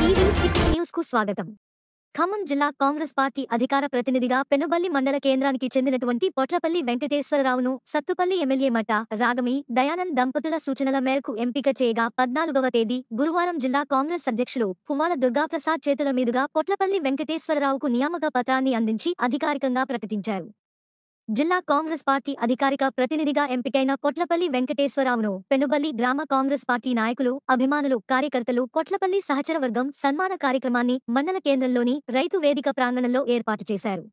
TV6 news కు స్వాగతం. ఖమ్మం జిల్లా కాంగ్రెస్ పార్టీ అధికార ప్రతినిధిగా పెనుబల్లి మండల కేంద్రానికి చెందినటువంటి పొట్లపల్లి వెంకటేశ్వరరావును సత్తుపల్లి ఎమ్మెల్యే మట్ట రాగమి దయానంద్ దంపతుల సూచనల మేరకు ఎంపిక చేయగా 14వ తేదీ గురువారం జిల్లా కాంగ్రెస్ అధ్యక్షులు పువ్వాల దుర్గాప్రసాద్ చేతుల మీదుగా పొట్లపల్లి వెంకటేశ్వరరావుకు నియామక పత్రాన్ని అందించి అధికారికంగా ప్రకటించారు. జిల్లా కాంగ్రెస్ పార్టీ అధికారిక ప్రతినిధిగా ఎంపికైన పొట్లపల్లి వెంకటేశ్వరరావును పెనుబల్లి గ్రామ కాంగ్రెస్ పార్టీ నాయకులు, అభిమానులు, కార్యకర్తలు పొట్లపల్లి సహచర వర్గం సన్మాన కార్యక్రమాన్ని మండల కేంద్రంలోని రైతు వేదిక ప్రాంగణంలో ఏర్పాటు చేశారు.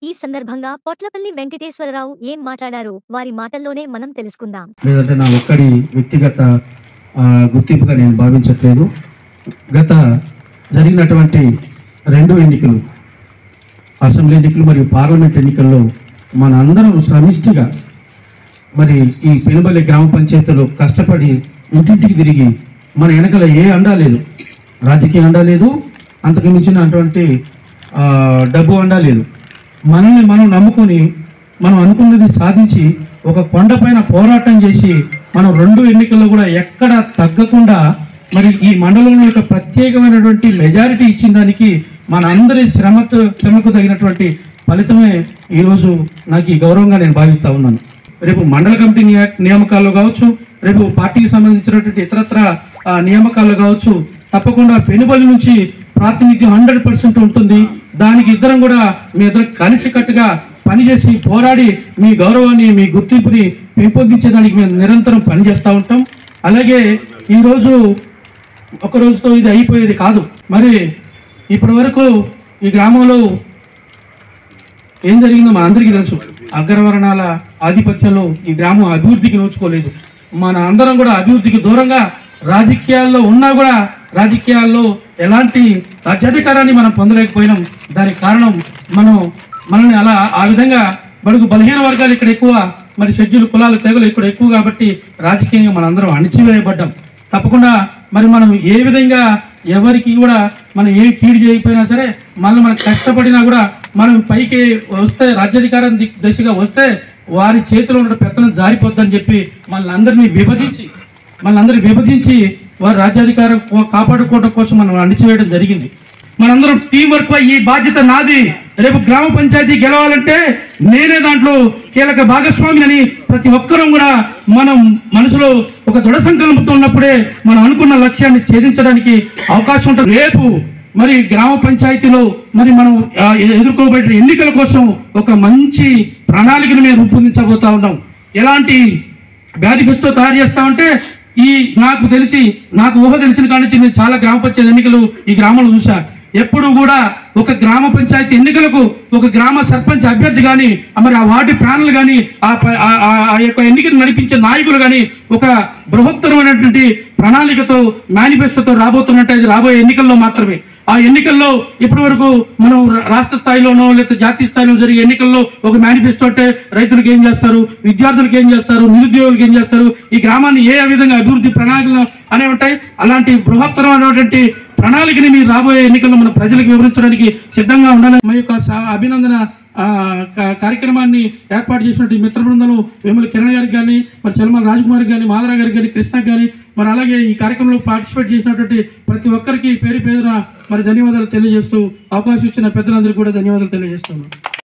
ఈ సందర్భంగా పొట్లపల్లి వెంకటేశ్వరరావు ఏం మాట్లాడారో వారి మాటల్లోనే మనం తెలుసుకుందాం. లేదంటే నా ఒక్కడి వ్యక్తిగత గుర్తింపుగా నేను భావించట్లేదు. గత జరిగినటువంటి 2 ఎన్నికలు, అసెంబ్లీ ఎన్నికలు మరియు పార్లమెంట్ ఎన్నికల్లో మన అందరం సమిష్టిగా మరి ఈ పెనుబల్లి గ్రామ పంచాయతీలో కష్టపడి ఇంటింటికి తిరిగి మన వెనకల ఏ అండా లేదు, రాజకీయ అండా లేదు, అంతకు మించినటువంటి డబ్బు అండా లేదు. మనల్ని మనం నమ్ముకొని మనం అనుకున్నది సాధించి ఒక కొండపైన పోరాటం చేసి మనం 2 ఎన్నికల్లో కూడా ఎక్కడ తగ్గకుండా మరి ఈ మండలంలో యొక్క ప్రత్యేకమైనటువంటి మెజారిటీ ఇచ్చిన దానికి మన అందరి శ్రమకు తగినటువంటి ఫలితమే ఈరోజు నాకు ఈ గౌరవంగా నేను భావిస్తూ ఉన్నాను. రేపు మండల కమిటీ నియామకాల్లో కావచ్చు, రేపు పార్టీకి సంబంధించినటువంటి ఇతరత్ర నియామకాల్లో కావచ్చు, తప్పకుండా పెనుబలి నుంచి ప్రాతినిధ్యం 100% ఉంటుంది. దానికి ఇద్దరం కూడా మీ ఇద్దరు కలిసికట్టుగా పనిచేసి పోరాడి మీ గౌరవాన్ని, మీ గుర్తింపుని పెంపొందించేదానికి మేము నిరంతరం పనిచేస్తూ ఉంటాం. అలాగే ఈరోజు ఒక రోజుతో ఇది అయిపోయేది కాదు. మరి ఇప్పటి వరకు ఈ గ్రామంలో ఏం జరిగిందో మన అందరికీ తెలుసు. అగ్రవర్ణాల ఆధిపత్యంలో ఈ గ్రామం అభివృద్ధికి నోచుకోలేదు. మన అందరం కూడా అభివృద్ధికి దూరంగా రాజకీయాల్లో ఉన్నా కూడా రాజకీయాల్లో ఎలాంటి రాజ్యాధికారాన్ని మనం పొందలేకపోయినాం. దానికి కారణం మనల్ని ఆ విధంగా బడుగు బలహీన వర్గాలు ఇక్కడ ఎక్కువ, మరి షెడ్యూల్ కులాల తెగలు ఇక్కడ ఎక్కువ కాబట్టి రాజకీయంగా మనందరం అణిచివేయబడ్డాం. తప్పకుండా మరి మనం ఏ విధంగా ఎవరికి కూడా మనం ఏ కీడు చేయకపోయినా సరే మనం కష్టపడినా కూడా మనం పైకి వస్తే, రాజ్యాధికారం దిశగా వస్తే వారి చేతిలో ఉన్న పెత్తనం జారిపోద్దని చెప్పి మనందరినీ విభజించి వారి రాజ్యాధికారం కాపాడుకోవడం కోసం మనం అణిచివేయడం జరిగింది. మనందరం టీం వర్క్ ఈ బాధ్యత నాది. రేపు గ్రామ పంచాయతీ గెలవాలంటే నేనే దాంట్లో కీలక భాగస్వామి అని ప్రతి ఒక్కరూ కూడా మనం మనసులో ఒక దృఢ సంకల్పంతో ఉన్నప్పుడే మనం అనుకున్న లక్ష్యాన్ని ఛేదించడానికి అవకాశం ఉంటుంది. రేపు మరి గ్రామ పంచాయతీలో మరి మనం ఎదుర్కోబోయే ఎన్నికల కోసం ఒక మంచి ప్రణాళికను మేము రూపొందించబోతా ఉన్నాం. ఎలాంటి మేనిఫెస్టో తయారు చేస్తామంటే నాకు ఊహ తెలిసిన కాడి నుంచి నేను చాలా గ్రామ పంచాయతీ ఎన్నికలు ఈ గ్రామంలో చూసా. ఎప్పుడు కూడా ఒక గ్రామ పంచాయతీ ఎన్నికలకు ఒక గ్రామ సర్పంచ్ అభ్యర్థి కానీ, మరి ఆ వార్డు ప్యానల్ కానీ, ఆ యొక్క ఎన్నికలు నడిపించే నాయకులు కానీ ఒక బృహత్తరమైనటువంటి ప్రణాళికతో, మేనిఫెస్టోతో రాబోతున్నట్టు అది రాబోయే ఎన్నికల్లో మాత్రమే. ఆ ఎన్నికల్లో ఇప్పటి వరకు మనం రాష్ట్ర స్థాయిలోనో లేకపోతే జాతీయ స్థాయిలో జరిగే ఎన్నికల్లో ఒక మేనిఫెస్టో అంటే రైతులకు ఏం చేస్తారు, విద్యార్థులకు ఏం చేస్తారు, నిరుద్యోగులకు ఏం చేస్తారు, ఈ గ్రామాన్ని ఏ విధంగా అభివృద్ధి ప్రణాళికలు అనేవి ఉంటాయి. అలాంటి బృహత్తరమైనటువంటి ప్రణాళికని మీరు రాబోయే ఎన్నికల్లో మన ప్రజలకు వివరించడానికి సిద్ధంగా ఉండాలి. మా యొక్క అభినందన కార్యక్రమాన్ని ఏర్పాటు చేసినట్టు మిత్ర బృందం వేముల కిరణ్ గారికి కానీ, మరి చలమల రాజకుమార్ కానీ, మాధరా గారికి కానీ, కృష్ణ కానీ, మరి అలాగే ఈ కార్యక్రమంలో పార్టిసిపేట్ చేసినటువంటి ప్రతి ఒక్కరికి పేరున మరి ధన్యవాదాలు తెలియజేస్తూ, అవకాశం ఇచ్చిన పెద్దలందరికీ కూడా ధన్యవాదాలు తెలియజేస్తున్నాను.